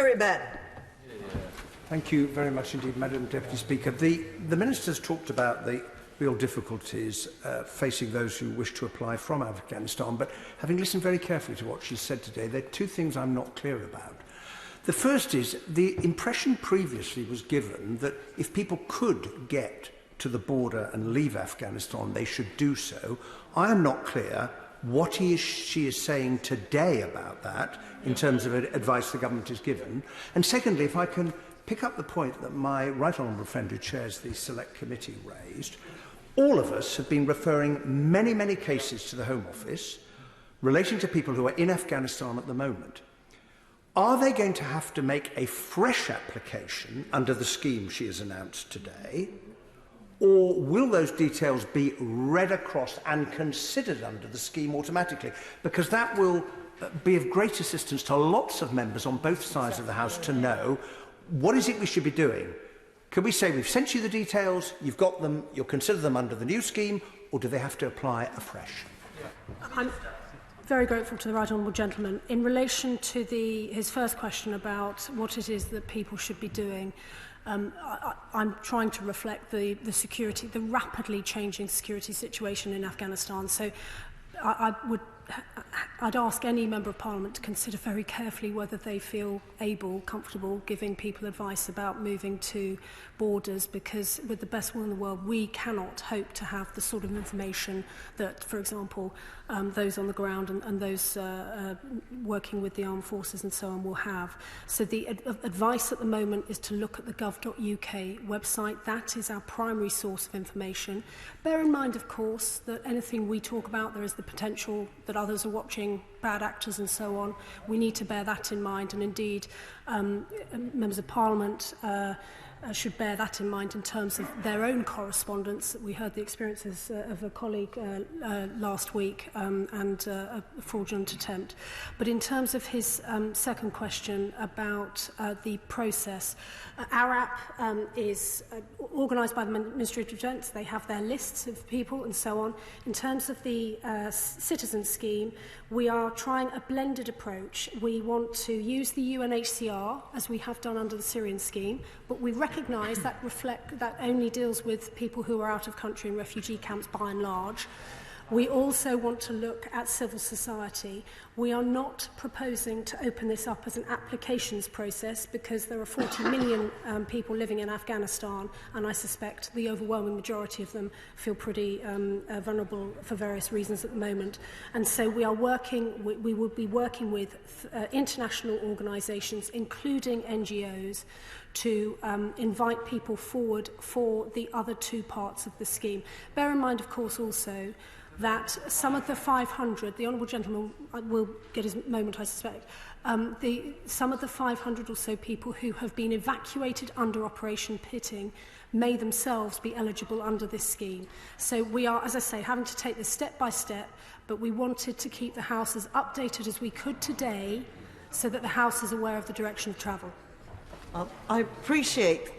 Hilary Benn. Thank you very much indeed, Madam Deputy Speaker. The Minister's talked about the real difficulties facing those who wish to apply from Afghanistan, but having listened very carefully to what she said today, there are two things I'm not clear about. The first is the impression previously was given that if people could get to the border and leave Afghanistan, they should do so. I am not clear what she is saying today about that in terms of advice the government has given. And secondly, if I can pick up the point that my right honourable friend who chairs the Select Committee raised, all of us have been referring many, many cases to the Home Office relating to people who are in Afghanistan at the moment. Are they going to have to make a fresh application under the scheme she has announced today, or will those details be read across and considered under the scheme automatically? Because that will be of great assistance to lots of members on both sides of the House to know what is it we should be doing. Can we say we've sent you the details, you've got them, you'll consider them under the new scheme, or do they have to apply afresh? I'm very grateful to the right honourable gentleman. In relation to his first question about what it is that people should be doing, I'm trying to reflect the rapidly changing security situation in Afghanistan. So I'd ask any Member of Parliament to consider very carefully whether they feel comfortable giving people advice about moving to borders, because with the best will in the world, we cannot hope to have the sort of information that, for example, those on the ground and those working with the armed forces and so on will have. So the advice at the moment is to look at the gov.uk website. That is our primary source of information. Bear in mind, of course, that anything we talk about, there is the potential that others are watching, bad actors and so on. We need to bear that in mind, and indeed Members of Parliament should bear that in mind in terms of their own correspondence. We heard the experiences of a colleague last week and a fraudulent attempt. But in terms of his second question about the process, our app is organised by the Ministry of Defence. They have their lists of people and so on. In terms of the citizen scheme, we are trying a blended approach. We want to use the UNHCR, as we have done under the Syrian scheme, but we recognise that only deals with people who are out of country in refugee camps by and large. We also want to look at civil society. We are not proposing to open this up as an applications process, because there are 40 million people living in Afghanistan, and I suspect the overwhelming majority of them feel pretty vulnerable for various reasons at the moment. And so we will be working with international organisations, including NGOs, to invite people forward for the other two parts of the scheme. Bear in mind, of course, also that some of the 500, the Honourable Gentleman will get his moment, I suspect, some of the 500 or so people who have been evacuated under Operation Pitting may themselves be eligible under this scheme. So we are, as I say, having to take this step by step, but we wanted to keep the House as updated as we could today so that the House is aware of the direction of travel. I appreciate